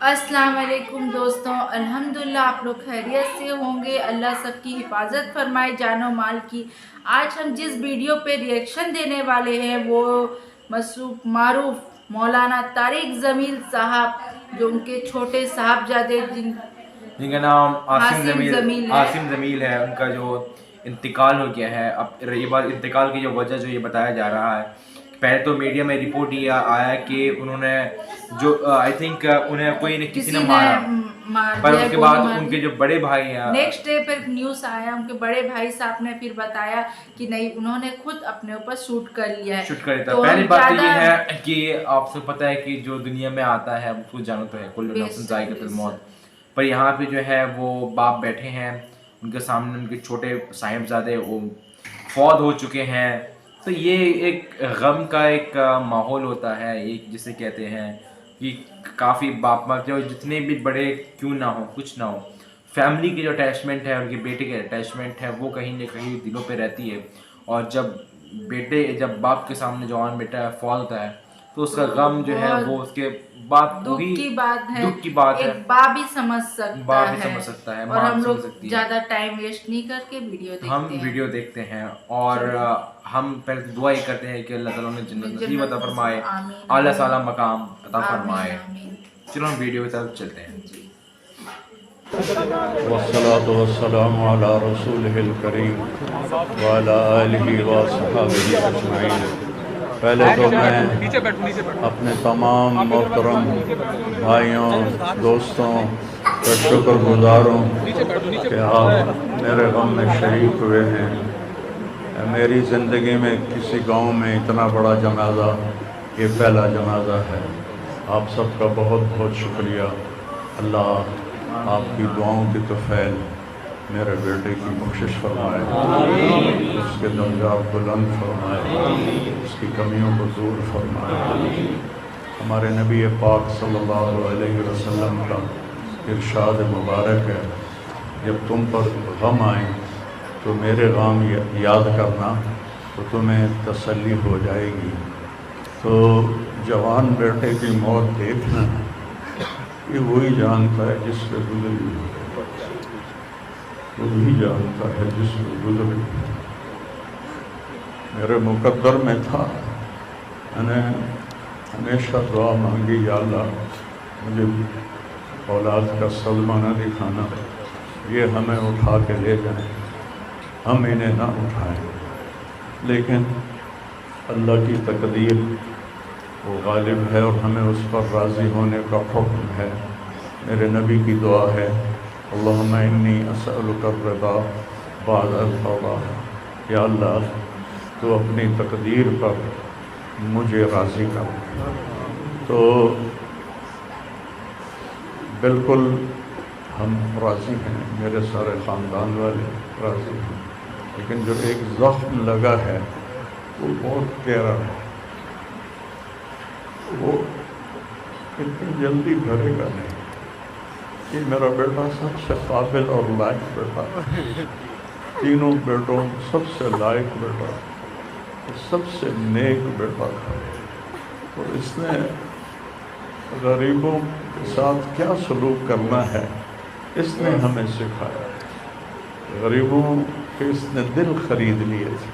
السلام علیکم دوستوں، الحمدللہ آپ لوگ خیریت سے ہوں گے۔ اللہ سب کی حفاظت فرمائے جان و مال کی۔ آج ہم جس ویڈیو پہ ریئیکشن دینے والے ہیں وہ معروف مولانا طارق جمیل صاحب، جو ان کے چھوٹے صاحبزادے جن کا نام عاصم جمیل ہے، ان کا جو انتقال ہو گیا ہے۔ اب رہی بات انتقال کی جو وجہ جو یہ بتایا جا رہا ہے، پہلے تو میڈیا میں رپورٹ یہ آیا کہ انہوں نے جو آئی تھنک انہیں کسی نے مارا، پر اس کے بعد ان کے جو بڑے بھائی ہیں، نیکسٹ ڈے پھر نیوز آیا ان کے بڑے بھائی صاحب نے پھر بتایا کہ نہیں، انہوں نے خود اپنے اوپر شوٹ کر لیا ہے۔ شوٹ کر لیتا۔ پہلی بات تو یہ ہے کہ آپ سے پتہ ہے کہ جو دنیا میں آتا ہے وہ جانا تو ہے، کل نفس ذائقۃ الموت، پر یہاں پہ جو ہے وہ باپ بیٹھے ہیں، ان کے سامنے ان کے چھوٹے صاحبزادے وہ فوت ہو چکے ہیں، تو یہ ایک غم کا ایک ماحول ہوتا ہے، ایک جسے کہتے ہیں کہ کافی باپ ماں جو جتنے بھی بڑے کیوں نہ ہو، کچھ نہ ہو، فیملی کی جو اٹیچمنٹ ہے، ان کے بیٹے کے اٹیچمنٹ ہے، وہ کہیں نہ کہیں دلوں پہ رہتی ہے۔ اور جب باپ کے سامنے جوان بیٹا فوت ہوتا ہے تو اس کا غم جو ہے وہ اس کے بعد دکھ کی بات ہے، دکھ کی بات ہے۔ ایک باپ بھی سمجھ سکتا ہے، اور ہم لوگ زیادہ ٹائم ویسٹ نہیں کر کے ویڈیو دیکھتے ہیں، اور ہم پہلے دعا ہی کرتے ہیں کہ اللہ تعالیٰ نے جنت نصیب عطا فرمائے، اعلیٰ سالا مقام عطا فرمائے۔ چلو ہم ویڈیو کی طرف چلتے ہیں۔ والصلاة والسلام على رسوله الكريم وعلى آلہ وصحبہ اجمعین۔ پہلے تو میں اپنے تمام محترم بھائیوں دوستوں کا شکر گزار ہوں کہ آپ میرے غم میں شریک ہوئے ہیں۔ میری زندگی میں کسی گاؤں میں اتنا بڑا جنازہ یہ پہلا جنازہ ہے۔ آپ سب کا بہت بہت شکریہ۔ اللہ آپ کی دعاؤں کی طفیل میرے بیٹے کی بخشش فرمائے، اس کے درجات بلند فرمائے، اس کی کمیوں کو دور فرمائے۔ ہمارے نبی پاک صلی اللہ علیہ وسلم کا ارشاد مبارک ہے، جب تم پر غم آئیں تو میرے غم یاد کرنا تو تمہیں تسلی ہو جائے گی۔ تو جوان بیٹے کی موت دیکھنا یہ وہی جانتا ہے جس پہ گزری، وہی جانتا ہے جس پہ گزری۔ میرے مقدر میں تھا، میں نے ہمیشہ دعا مانگی، یا اللہ مجھے اولاد کا صدمہ نہ دکھانا، یہ ہمیں اٹھا کے لے جائیں، ہم انہیں نہ اٹھائیں۔ لیکن اللہ کی تقدیر وہ غالب ہے اور ہمیں اس پر راضی ہونے کا حکم ہے۔ میرے نبی کی دعا ہے، اللہم انی اسألک الرضا بعد القضاء، یا اللہ تو اپنی تقدیر پر مجھے راضی کر۔ تو بالکل ہم راضی ہیں، میرے سارے خاندان والے راضی ہیں، لیکن جو ایک زخم لگا ہے وہ بہت گہرا ہے، وہ اتنی جلدی بھرے گا نہیں۔ یہ میرا بیٹا سب سے قابل اور لائق بیٹا، تینوں بیٹوں سب سے لائق بیٹا، سب سے نیک بیٹا تھا، اور اس نے غریبوں کے ساتھ کیا سلوک کرنا ہے اس نے ہمیں سکھایا۔ غریبوں کے اس نے دل خرید لیے تھے،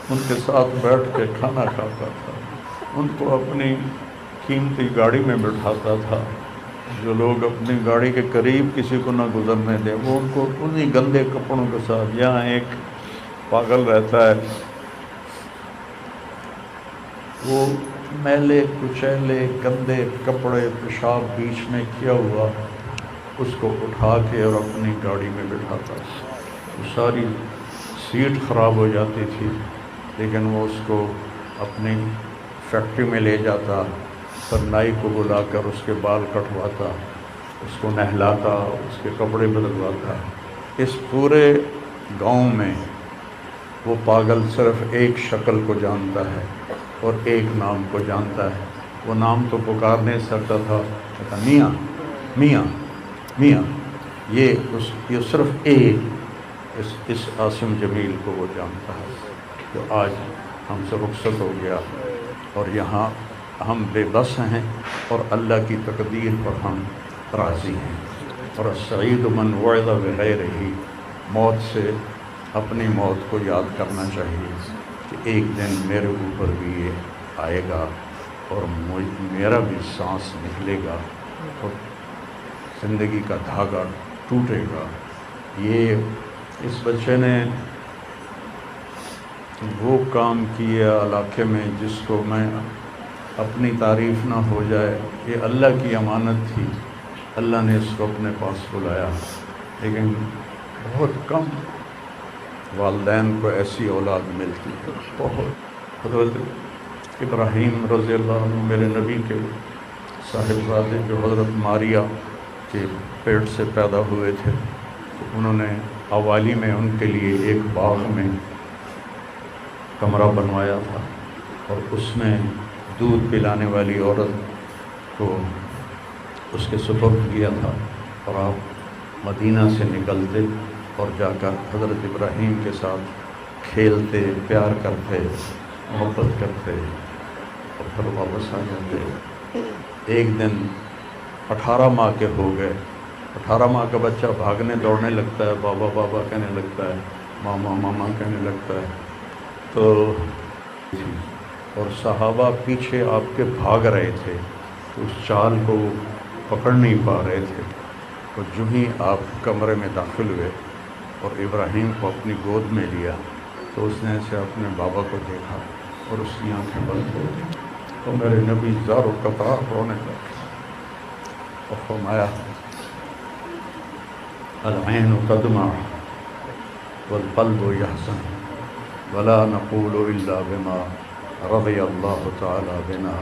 ان کے ساتھ بیٹھ کے کھانا کھاتا تھا، ان کو اپنی قیمتی گاڑی میں بٹھاتا تھا۔ جو لوگ اپنی گاڑی کے قریب کسی کو نہ گزرنے دیں، وہ ان کو انہی گندے کپڑوں کے ساتھ، یہاں ایک پاگل رہتا ہے، وہ میلے کچیلے گندے کپڑے پیشاب بیچ میں کیا ہوا اس کو اٹھا کے اور اپنی گاڑی میں بٹھاتا تھا۔ وہ ساری سیٹ خراب ہو جاتی تھی، لیکن وہ اس کو اپنی فیکٹری میں لے جاتا، پھر نائی کو بلا کر اس کے بال کٹواتا، اس کو نہلاتا، اس کے کپڑے بدلواتا۔ اس پورے گاؤں میں وہ پاگل صرف ایک شکل کو جانتا ہے اور ایک نام کو جانتا ہے۔ وہ نام تو پکار نہیں سکتا تھا، کہتا میاں میاں میاں، یہ صرف ایک اس عاصم جمیل کو وہ جانتا ہے، جو آج ہم سے رخصت ہو گیا، اور یہاں ہم بے بس ہیں، اور اللہ کی تقدیر پر ہم راضی ہیں۔ اور السعید من وعظ بغیرہ، موت سے اپنی موت کو یاد کرنا چاہیے کہ ایک دن میرے اوپر بھی یہ آئے گا اور میرا بھی سانس نکلے گا اور زندگی کا دھاگا ٹوٹے گا۔ یہ اس بچے نے وہ کام کیا علاقے میں جس کو میں اپنی تعریف نہ ہو جائے، یہ اللہ کی امانت تھی، اللہ نے اس کو اپنے پاس بلایا، لیکن بہت کم والدین کو ایسی اولاد ملتی ہے، بہت۔ حضرت ابراہیم رضی اللہ عنہ میرے نبی کے صاحبزادے جو حضرت ماریہ کے پیٹ سے پیدا ہوئے تھے، تو انہوں نے حوالی میں ان کے لیے ایک باغ میں کمرہ بنوایا تھا اور اس میں دودھ پلانے والی عورت کو اس کے سپرد کیا تھا، اور آپ مدینہ سے نکلتے اور جا کر حضرت ابراہیم کے ساتھ کھیلتے، پیار کرتے، محبت کرتے اور پھر واپس آ جاتے۔ ایک دن 18 ماہ کے ہو گئے، 18 ماہ کا بچہ بھاگنے دوڑنے لگتا ہے، بابا بابا کہنے لگتا ہے، ماما ماما کہنے لگتا ہے، تو اور صحابہ پیچھے آپ کے بھاگ رہے تھے، تو اس چال کو پکڑ نہیں پا رہے تھے، اور جو ہی آپ کمرے میں داخل ہوئے اور ابراہیم کو اپنی گود میں لیا تو اس نے ایسے اپنے بابا کو دیکھا اور اس کی آنکھیں بند ہو گئی، تو میرے نبی زار و قطار رونے لگے اور فرمایا العین تدمع والقلب یحزن ولا نقول الا بما رضی اللہ تعالی بنا۔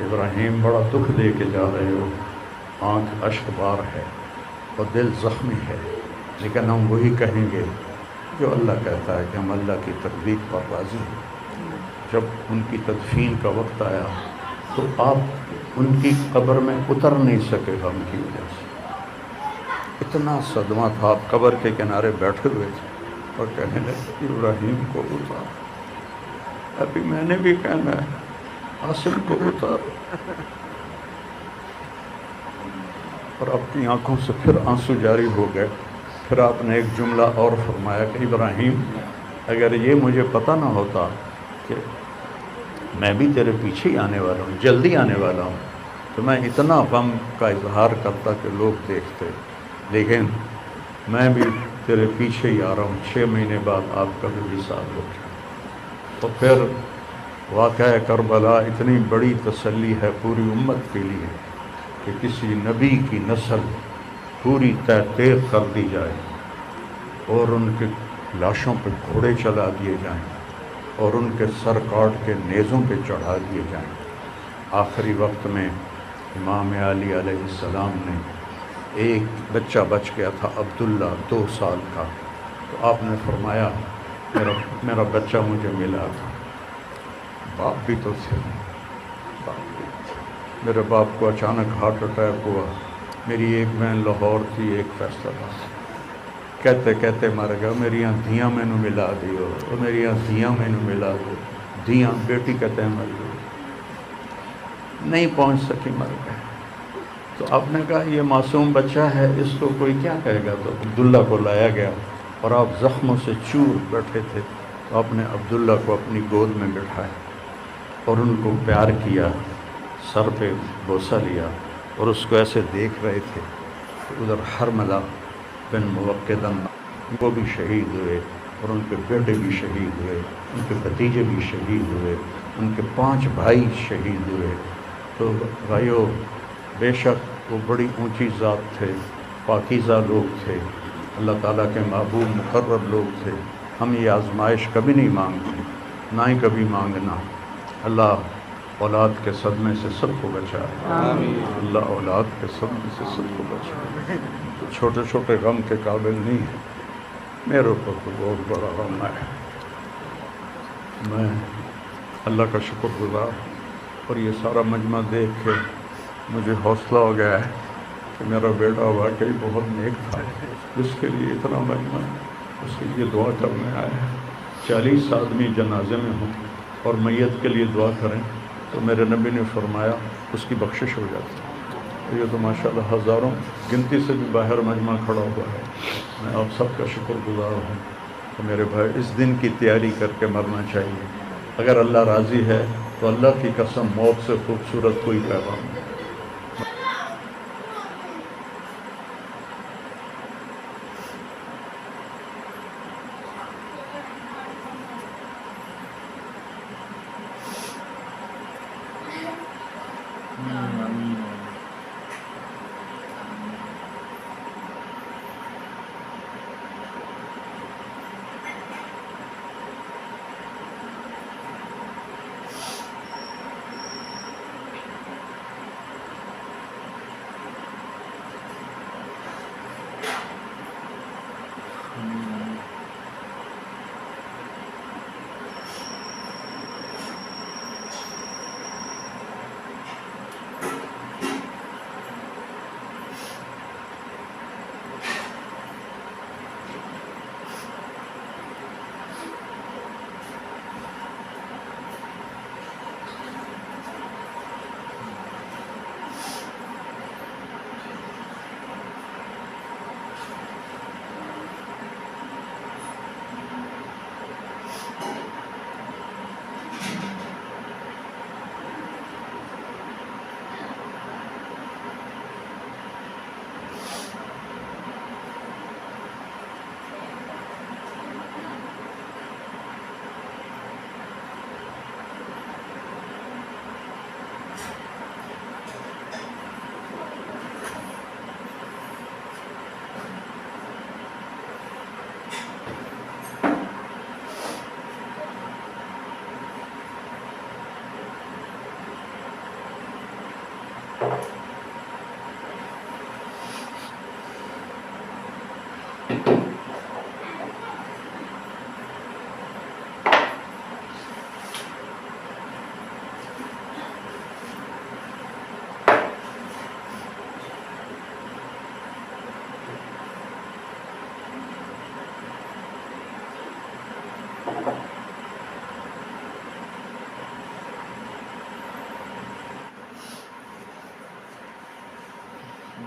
ابراہیم بڑا دکھ دے کے جا رہے ہو، آنکھ اشک بار ہے اور دل زخمی ہے، لیکن ہم وہی کہیں گے جو اللہ کہتا ہے کہ ہم اللہ کی تقدیر پر راضی ہیں۔ جب ان کی تدفین کا وقت آیا تو آپ ان کی قبر میں اتر نہیں سکے غم کی وجہ سے، اتنا صدمہ تھا، آپ قبر کے کنارے بیٹھے ہوئے تھے اور کہنے لگے ابراہیم کو اتار، ابھی میں نے بھی کہنا ہے عاصم کو اتار، اور اپنی آنکھوں سے پھر آنسو جاری ہو گئے۔ پھر آپ نے ایک جملہ اور فرمایا کہ ابراہیم اگر یہ مجھے پتہ نہ ہوتا کہ میں بھی تیرے پیچھے ہی آنے والا ہوں، جلدی آنے والا ہوں، تو میں اتنا غم کا اظہار کرتا کہ لوگ دیکھتے، لیکن میں بھی تیرے پیچھے ہی آ رہا ہوں، 6 مہینے بعد آپ کا بھی وصال ہو گیا۔ تو پھر واقعہ کربلا اتنی بڑی تسلی ہے پوری امت کے لیے کہ کسی نبی کی نسل پوری تیغ کر دی جائے اور ان کے لاشوں پہ گھوڑے چلا دیے جائیں اور ان کے سر کاٹ کے نیزوں پہ چڑھا دیے جائیں۔ آخری وقت میں امام علی علیہ السلام نے، ایک بچہ بچ گیا تھا عبداللہ 2 سال کا، تو آپ نے فرمایا میرا بچہ مجھے ملا تھا، باپ بھی تو تھے، میرے باپ کو اچانک ہارٹ اٹیک ہوا، میری ایک بہن لاہور تھی، ایک فیصلہ باد، کہتے کہتے مر گیا، میری دھیاں مینوں ملا دیو، میری دھیاں مینوں ملا دو، دھیاں بیٹی کہتے ہیں مر گئی، نہیں پہنچ سکی، مر گئے۔ تو آپ نے کہا یہ معصوم بچہ ہے، اس کو کوئی کیا کہے گا، تو عبداللہ کو لایا گیا اور آپ زخموں سے چور بیٹھے تھے، تو آپ نے عبداللہ کو اپنی گود میں بٹھایا اور ان کو پیار کیا، سر پہ بوسہ لیا اور اس کو ایسے دیکھ رہے تھے۔ ادھر حرملہ بن موقدہ وہ بھی شہید ہوئے اور ان کے بیٹے بھی شہید ہوئے، ان کے بھتیجے بھی شہید ہوئے، ان کے 5 بھائی شہید ہوئے۔ تو بھائیو، بے شک وہ بڑی اونچی ذات تھے، پاکیزہ لوگ تھے، اللہ تعالیٰ کے محبوب مقرب لوگ تھے۔ ہم یہ آزمائش کبھی نہیں مانگتے، نہ ہی کبھی مانگنا۔ اللہ اولاد کے صدمے سے سب کو بچائے، اللہ اولاد کے صدمے سے سب کو بچائے۔ تو چھوٹے چھوٹے غم کے قابل نہیں ہے، میرے اوپر تو بہت بڑا غم ہے۔ میں اللہ کا شکر گزار، اور یہ سارا مجمع دیکھ کے مجھے حوصلہ ہو گیا ہے کہ میرا بیٹا واقعی بہت نیک تھا، جس کے لیے اتنا مجمع اس کے لیے دعا کرنے آیا ہے۔ 40 آدمی جنازے میں ہوں اور میت کے لیے دعا کریں تو میرے نبی نے فرمایا اس کی بخشش ہو جاتی ہے۔ یہ تو ماشاءاللہ ہزاروں گنتی سے بھی باہر مجمع کھڑا ہوا ہے. میں آپ سب کا شکر گزار ہوں کہ میرے بھائی اس دن کی تیاری کر کے مرنا چاہیے. اگر اللہ راضی ہے تو اللہ کی قسم موت سے خوبصورت کوئی پیغام نہیں.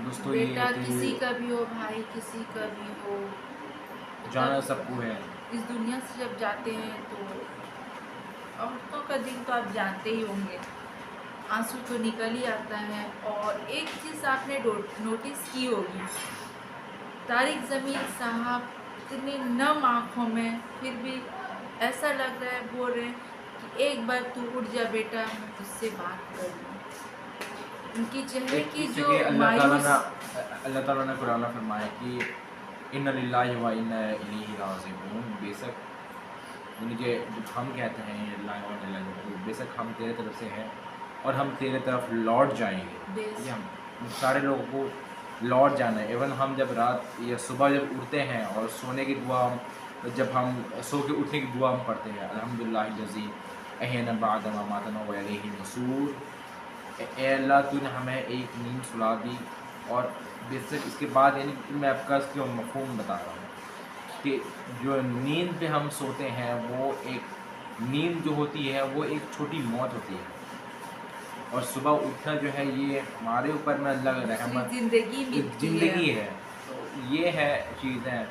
دوستو یہ بیٹا تھی کسی کا بھی ہو، بھائی کسی کا بھی ہو، جانا سب کو ہے. اس دنیا سے جب جاتے ہیں تو عورتوں کا دل تو آپ جانتے ہی ہوں گے، آنسو تو نکل ہی آتا ہے. اور ایک چیز آپ نے نوٹس کی ہوگی، طارق ضمیر صاحب اتنی نم آنکھوں میں پھر بھی ایسا لگ رہا ہے، بول رہے ہیں کہ ایک بار تو اٹھ جا بیٹا، میں تجھ سے بات کر لوں. ان کی چہرے کی جو مایوس، اللہ تعالیٰ نے قرآن میں فرمایا کہ ان للہ و انا الیہ راجعون، بے شک یعنی کہ ہم کہتے ہیں اللہ و انا الیہ راجعون، بے شک ہم تیرے طرف سے ہیں اور ہم تیرے طرف لوٹ جائیں گے. یہ ہم سارے لوگوں کو لوٹ جانا ہے. ایون ہم جب رات یا صبح جب اٹھتے ہیں اور سونے کی دعا، جب ہم سو کے اٹھنے کی دعا ہم پڑھتے ہیں، الحمدللہ الذی احیانا بعد ما اماتنا والیہ النشور. اے اللہ تو نے ہمیں ایک نیند سلا دی، اور بے شک اس کے بعد یعنی میں آپ کا اس کے مفہوم بتا رہا ہوں کہ جو نیند پہ ہم سوتے ہیں وہ ایک نیند جو ہوتی ہے وہ ایک چھوٹی موت ہوتی ہے، اور صبح اٹھنا جو ہے یہ ہمارے اوپر میں اللہ کا رحمت زندگی ہے. تو یہ ہے چیزیں،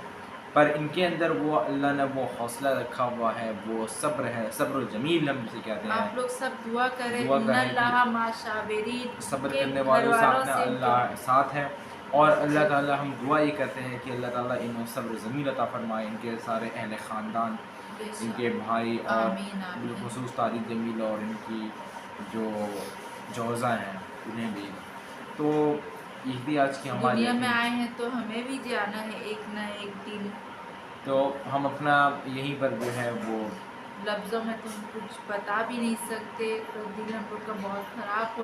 پر ان کے اندر وہ اللہ نے وہ حوصلہ رکھا ہوا ہے، وہ صبر ہے، صبر جمیل ہم جسے کہتے ہیں. آپ لوگ سب دعا کریں، دعا ان کریں اللہ مع الصابرین، صبر کرنے والوں ساتھ میں اللہ ساتھ ہے. اور اللہ تعالیٰ ہم دعا یہ کرتے ہیں کہ اللہ تعالیٰ انہیں صبر ضمیر عطا فرمائے، ان کے سارے اہل خاندان، ان کے بھائی، اور بالخصوص طارق جمیل اور ان کی جو جوزہ ہیں انہیں بھی. تو یہ بھی آج کی ہماری دنیا میں آئے ہیں تو ہمیں بھی جانا ہے ایک نہ ایک دن. تو ہم اپنا یہیں پر جو ہے وہ لفظوں میں تو ہم کچھ بتا بھی نہیں سکتے، تو دل ہم لوگ کا بہت خراب ہو